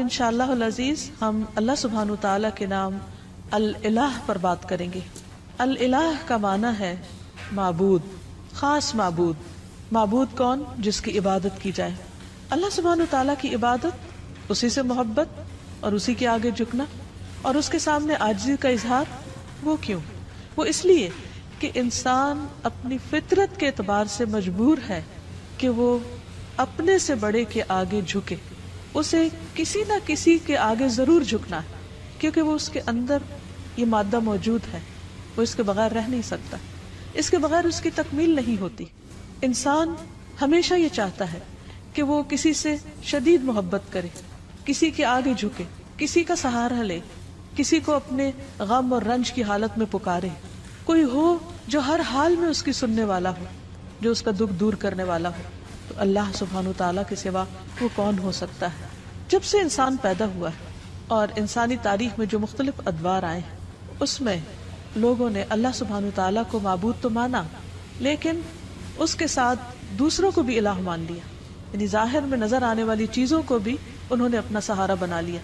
انشاءاللہ العزیز ہم اللہ سبحانہ تعالیٰ کے نام الالہ پر بات کریں گے۔ الالہ کا معنی ہے معبود، خاص معبود۔ معبود کون؟ جس کی عبادت کی جائے۔ اللہ سبحانہ تعالیٰ کی عبادت، اسی سے محبت اور اسی کے آگے جھکنا اور اس کے سامنے عاجزی کا اظہار۔ وہ کیوں؟ وہ اس لیے کہ انسان اپنی فطرت کے اعتبار سے مجبور ہے کہ وہ اپنے سے بڑے کے آگے جھکے۔ اسے کسی نہ کسی کے آگے ضرور جھکنا ہے، کیونکہ وہ اس کے اندر یہ مادہ موجود ہے، وہ اس کے بغیر رہ نہیں سکتا، اس کے بغیر اس کی تکمیل نہیں ہوتی۔ انسان ہمیشہ یہ چاہتا ہے کہ وہ کسی سے شدید محبت کرے، کسی کے آگے جھکے، کسی کا سہارا لے، کسی کو اپنے غم اور رنج کی حالت میں پکارے، کوئی ہو جو ہر حال میں اس کی سننے والا ہو، جو اس کا دکھ دور کرنے والا ہو۔ تو اللہ سبحانہ تعالیٰ کے سوا وہ کون ہو سکتا ہے؟ جب سے انسان پیدا ہوا ہے اور انسانی تاریخ میں جو مختلف ادوار آئے ہیں، اس میں لوگوں نے اللہ سبحانہ تعالیٰ کو معبود تو مانا، لیکن اس کے ساتھ دوسروں کو بھی الہ مان لیا، یعنی ظاہر میں نظر آنے والی چیزوں کو بھی انہوں نے اپنا سہارا بنا لیا۔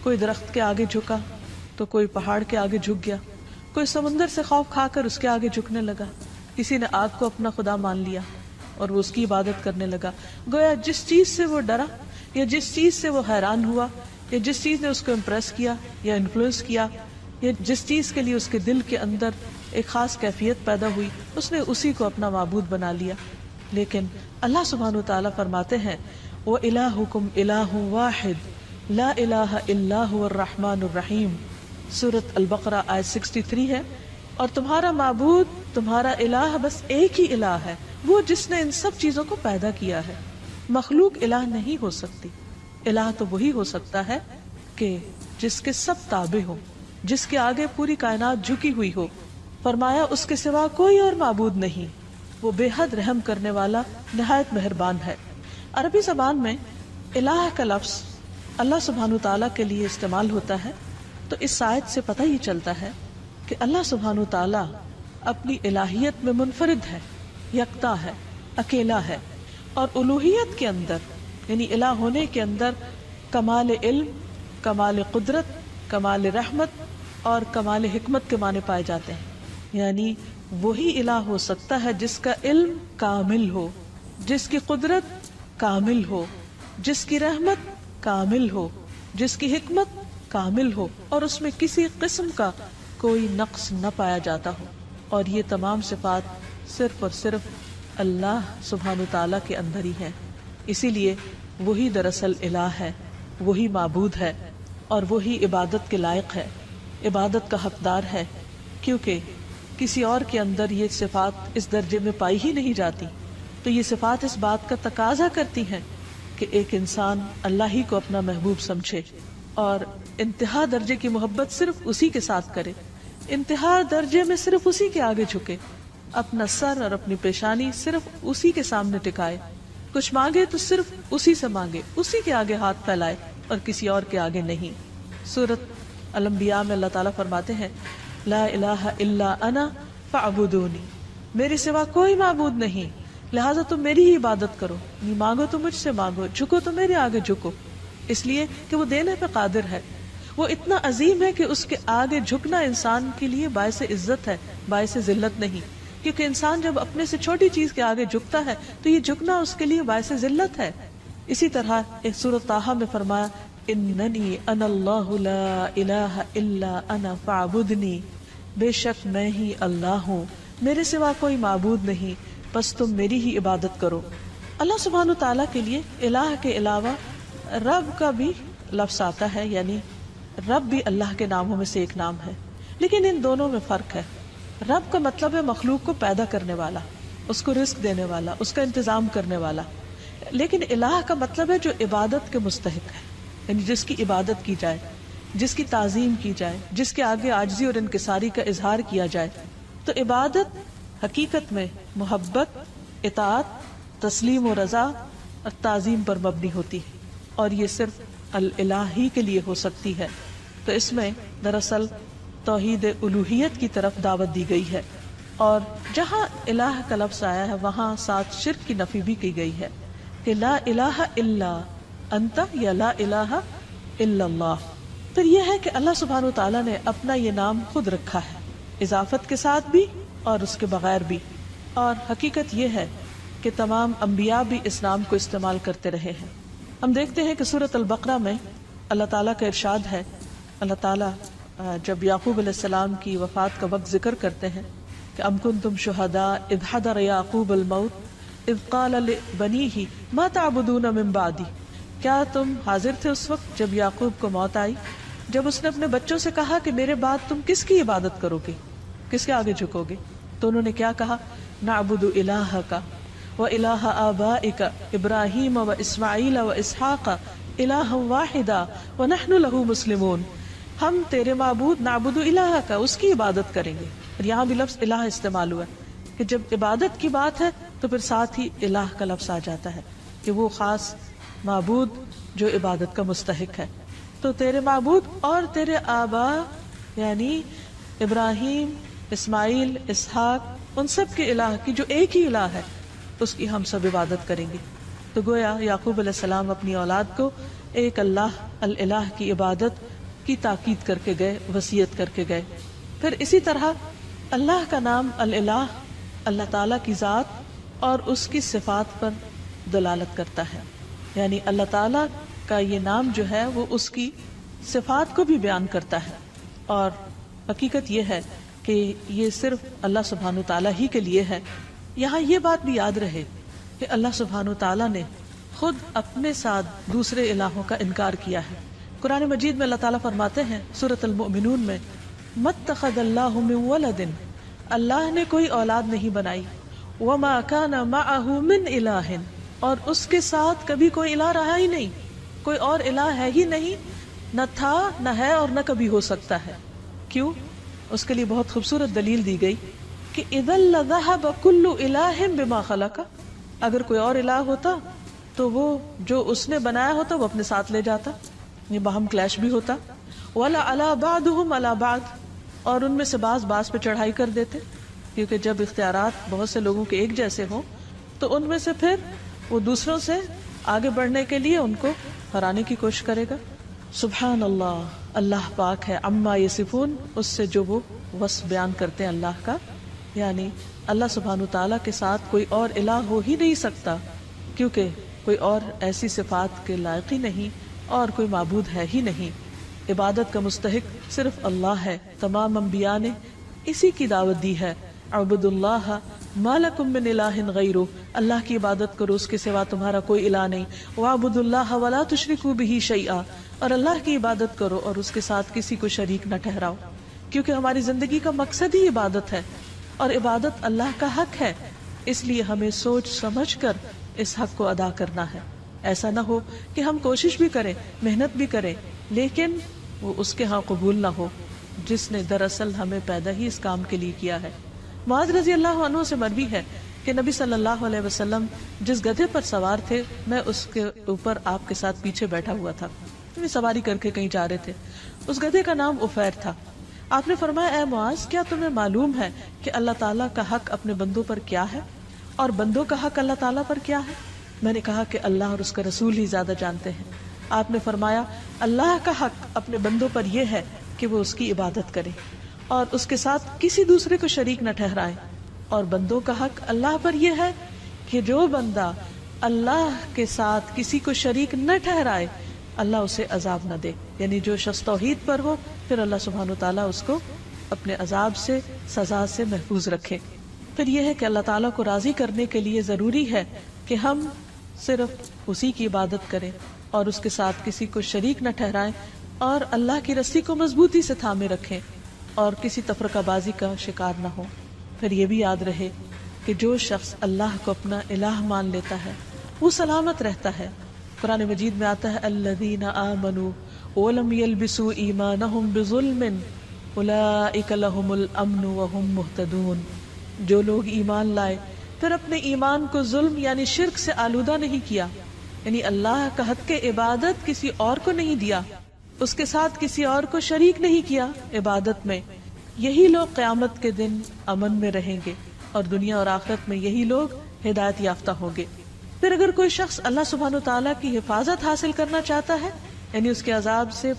کوئی درخت کے آگے جھکا تو کوئی پہاڑ کے آگے جھک گیا، کوئی سمندر سے خوف کھا کر اس کے آگے جھکنے لگا، کسی نے آگ کو اپنا خدا مان لیا اور وہ اس کی عبادت کرنے لگا۔ گویا جس چیز سے وہ ڈرا یا جس چیز سے وہ حیران ہوا یا جس چیز نے اس کو امپریس کیا یا انفلوئنس کیا یا جس چیز کے لیے اس کے دل کے اندر ایک خاص کیفیت پیدا ہوئی، اس نے اسی کو اپنا معبود بنا لیا۔ لیکن اللہ سبحانہ تعالیٰ فرماتے ہیں وَإِلَٰهُكُمْ إِلَٰهٌ وَاحِدٌ لَا إِلَٰهَ إِلَّا هُوَ الرَّحْمَٰنُ الرَّحِيمُ۔ سورۃ البقرہ آیت 63 ہے، اور تمہارا معبود، تمہارا الہ بس ایک ہی الہ ہے، وہ جس نے ان سب چیزوں کو پیدا کیا ہے۔ مخلوق الہ نہیں ہو سکتی۔ الہ تو وہی ہو سکتا ہے کہ جس کے سب تابع ہو، جس کے آگے پوری کائنات جھکی ہوئی ہو۔ فرمایا اس کے سوا کوئی اور معبود نہیں، وہ بے حد رحم کرنے والا، نہایت مہربان ہے۔ عربی زبان میں الہ کا لفظ اللہ سبحانہ تعالیٰ کے لیے استعمال ہوتا ہے، تو اس آیت سے پتہ ہی چلتا ہے کہ اللہ سبحانہ تعالیٰ اپنی الہیت میں منفرد ہے، یکتا ہے، اکیلا ہے، اور الوہیت کے اندر یعنی الہ ہونے کے اندر کمال علم، کمال قدرت، کمال رحمت اور کمال حکمت کے معنی پائے جاتے ہیں۔ یعنی وہی الہ ہو سکتا ہے جس کا علم کامل ہو، جس کی قدرت کامل ہو، جس کی رحمت کامل ہو، جس کی حکمت کامل ہو، اور اس میں کسی قسم کا کوئی نقص نہ پایا جاتا ہو۔ اور یہ تمام صفات صرف اور صرف اللہ سبحانہ تعالیٰ کے اندر ہی ہیں۔ اسی لیے وہی دراصل الہ ہے، وہی معبود ہے، اور وہی عبادت کے لائق ہے، عبادت کا حقدار ہے، کیونکہ کسی اور کے اندر یہ صفات اس درجے میں پائی ہی نہیں جاتی۔ تو یہ صفات اس بات کا تقاضا کرتی ہیں کہ ایک انسان اللہ ہی کو اپنا محبوب سمجھے اور انتہا درجے کی محبت صرف اسی کے ساتھ کرے، انتہا درجے میں صرف اسی کے آگے جھکے، اپنا سر اور اپنی پیشانی صرف اسی کے سامنے ٹکائے، کچھ مانگے تو صرف اسی سے مانگے، اسی کے آگے ہاتھ پھیلائے اور کسی اور کے آگے نہیں۔ سورۃ الانبیاء میں اللہ تعالیٰ فرماتے ہیں لا الہ الا انا فاعبدونی، میرے سوا کوئی معبود نہیں، لہٰذا تم میری ہی عبادت کرو، نہیں مانگو تو مجھ سے مانگو، جھکو تو میرے آگے جھکو، اس لیے کہ وہ دینے پہ قادر ہے، وہ اتنا عظیم ہے کہ اس کے آگے جھکنا انسان کے لیے باعث عزت ہے، باعث ذلت نہیں، کیونکہ انسان جب اپنے سے چھوٹی چیز کے آگے جھکتا ہے تو یہ جھکنا اس کے لیے باعث ذلت ہے۔ اسی طرح ایک سورۃ طٰہٰ میں فرمایا اننی انا اللہ لا الہ الا انا فاعبدنی، بے شک میں ہی اللہ ہوں، میرے سوا کوئی معبود نہیں، بس تم میری ہی عبادت کرو۔ اللہ سبحانہ تعالیٰ کے لیے الہ کے علاوہ رب کا بھی لفظ آتا ہے، یعنی رب بھی اللہ کے ناموں میں سے ایک نام ہے، لیکن ان دونوں میں فرق ہے۔ رب کا مطلب ہے مخلوق کو پیدا کرنے والا، اس کو رزق دینے والا، اس کا انتظام کرنے والا، لیکن الہ کا مطلب ہے جو عبادت کے مستحق ہے، یعنی جس کی عبادت کی جائے، جس کی تعظیم کی جائے، جس کے آگے عاجزی اور انکساری کا اظہار کیا جائے۔ تو عبادت حقیقت میں محبت، اطاعت، تسلیم و رضا اور تعظیم پر مبنی ہوتی ہے، اور یہ صرف الہ ہی کے لیے ہو سکتی ہے۔ تو اس میں دراصل توحید الوہیت کی طرف دعوت دی گئی ہے، اور جہاں الہ کا لفظ آیا ہے وہاں ساتھ شرک کی نفی بھی کی گئی ہے کہ لا الہ الا انت یا لا الہ इल्ला अल्लाह। फिर यह है कि अल्लाह सुब्हानहु व तआला ने अपना ये नाम खुद रखा है, इजाफत के साथ भी और उसके बगैर भी। और हकीकत यह है कि तमाम अंबिया भी इस नाम को इस्तेमाल करते रहे हैं। हम देखते हैं कि सूरत अल-बकरा में अल्लाह ताला का इरशाद है, अल्लाह ताला जब याकूब अलैहिस्सलाम की वफात का वक्त जिक्र करते हैं कि अम कुंतुम शुहदा इज़ हदर याकूब अल-मौत इज़ क़ाल लिबनीही मा तअबुदून मिन बादी। क्या तुम हाजिर थे उस वक्त जब याकूब को मौत आई, जब उसने अपने बच्चों से कहा कि मेरे बाद तुम किसकी इबादत करोगे, किसके आगे झुकोगे? तो उन्होंने क्या कहा? नअबुदु इलाहका व इलाहा आबाइका इब्राहीम व इस्माईल व इसहाक़ इलाहन वाहिदा व नहनु लहू मुस्लिमून। हम तेरे माबूद नाबुदु इलाहका, उसकी इबादत करेंगे। और यहाँ भी लफ्ज इलाह इस्तेमाल हुआ कि जब इबादत की बात है तो फिर साथ ही इलाह का लफ्ज आ जाता है कि वो खास माबूद जो इबादत का मुस्तहिक है। तो तेरे माबूद और तेरे आबा यानी इब्राहीम, इस्माइल, इसहाक, उन सब के इलाह की जो एक ही इलाह है उसकी हम सब इबादत करेंगे। तो गोया याकूब अलैहिस्सलाम अपनी औलाद को एक अल्लाह अल इलाह की इबादत की ताकीद करके गए, वसीयत करके गए। फिर इसी तरह अल्लाह का नाम अल इलाह अल्लाह ताला की ज़ात और उसकी सिफात पर दलालत करता है, यानी अल्लाह ताला का ये नाम जो है वो उसकी सिफात को भी बयान करता है। और हकीकत ये है कि ये सिर्फ अल्लाह सुब्हानहु ताला ही के लिए है। यहाँ ये बात भी याद रहे कि अल्लाह सुब्हानहु ताला ने खुद अपने साथ दूसरे इलाहों का इनकार किया है। कुरान मजीद में अल्लाह ताला फरमाते हैं सूरत अल-मुमिनून में, मत्तखज़ल्लाहु मिन वलदिन, अल्लाह ने कोई औलाद नहीं बनाई, वमा काना मअहु मिन इलाहिन, और उसके साथ कभी कोई इलाह रहा ही नहीं, कोई और इलाह है ही नहीं, न था न है और न कभी हो सकता है। क्यों? उसके लिए बहुत खूबसूरत दलील दी गई कि इदल लज़हब कुल्लु इलाहिन बिमा खलका, अगर कोई और इलाह होता तो वो जो उसने बनाया होता वो अपने साथ ले जाता, ये बाहम क्लैश भी होता। वला अला बादुहुम अला बाद, और उनमें से बास पे चढ़ाई कर देते, क्योंकि जब इख्तियारात बहुत से लोगों के एक जैसे हों तो उनमें से फिर वो दूसरों से आगे बढ़ने के लिए उनको हराने की कोशिश करेगा। सुभान अल्लाह, अल्लाह पाक है अम्मा यसिफून, उससे जो वो वस्फ बयान करते हैं अल्लाह का। यानी अल्लाह सुब्हानहु ताला के साथ कोई और इलाह हो ही नहीं सकता, क्योंकि कोई और ऐसी सिफात के लायक ही नहीं और कोई माबूद है ही नहीं। इबादत का मुस्तहिक सिर्फ अल्लाह है। तमाम अंबिया ने इसी की दावत दी है, अब्दुल्लाह मा लकुम मिन इलाहिन गैरु, अल्लाह की इबादत करो, उसके सिवा तुम्हारा कोई इलाह नहीं। वअब्दुल्लाह वला तुशरिकू बिही शैआ, और अल्लाह की इबादत करो और उसके साथ किसी को शरीक न ठहराओ, क्योंकि हमारी जिंदगी का मकसद ही इबादत है और इबादत अल्लाह का हक है। इसलिए हमें सोच समझ कर इस हक को अदा करना है। ऐसा ना हो कि हम कोशिश भी करें, मेहनत भी करें, लेकिन वो उसके यहाँ कबूल ना हो जिसने दरअसल हमें पैदा ही इस काम के लिए किया है। मुआज़ रज़ी अल्लाह अन्हु से मरवी है कि नबी सल्लल्लाहु अलैहि वसल्लम जिस गधे पर सवार थे, मैं उसके ऊपर आपके साथ पीछे बैठा हुआ था, सवारी करके कहीं जा रहे थे। उस गधे का नाम उफैर था। आपने फरमाया, ऐ मुआज़, क्या तुम्हें मालूम है कि अल्लाह ताला का हक अपने बंदों पर क्या है और बंदों का हक अल्लाह ताला पर क्या है? मैंने कहा कि अल्लाह और उसका रसूल ही ज्यादा जानते हैं। आपने फरमाया, अल्लाह का हक अपने बंदों पर यह है कि वो उसकी इबादत करे और उसके साथ किसी दूसरे को शरीक न ठहराए, और बंदों का हक अल्लाह पर यह है कि जो बंदा अल्लाह के साथ किसी को शरीक न ठहराए, अल्लाह उसे अजाब न दे। यानी जो शख्स तौहीद पर हो, फिर अल्लाह सुब्हानहु ताला उसको अपने अजाब से, सजा से महफूज रखे। फिर यह है कि अल्लाह ताला को राजी करने के लिए जरूरी है कि हम सिर्फ उसी की इबादत करें और उसके साथ किसी को शरीक न ठहराएं और अल्लाह की रस्सी को मजबूती से थामे रखें और किसी तफरकाबाजी का शिकार न हो। फिर ये भी याद रहे कि जो शख्स अल्लाह को अपना इलाह मान लेता है वो सलामत रहता है। कुरान मजीद में आता है, अल्लज़ीना आमनू वलम यल्बिसू ईमानहुम बिज़ुल्मिन उलाइका लहुमुल अम्नु व हुम मुहतदून। जो लोग ईमान लाए फिर अपने ईमान को जुल्म यानी शिर्क से आलूदा नहीं किया, यानी अल्लाह का हक के इबादत किसी और को नहीं दिया, उसके साथ किसी और को शरीक नहीं किया इबादत में, यही लोग क़यामत के दिन अमन में रहेंगे और दुनिया और आखिरत में यही लोग हिदायत याफ्ता होंगे। फिर अगर कोई शख्स अल्लाह सुब्हानहु ताला की हिफाजत हासिल करना चाहता है یعنی اس کے عذاب سے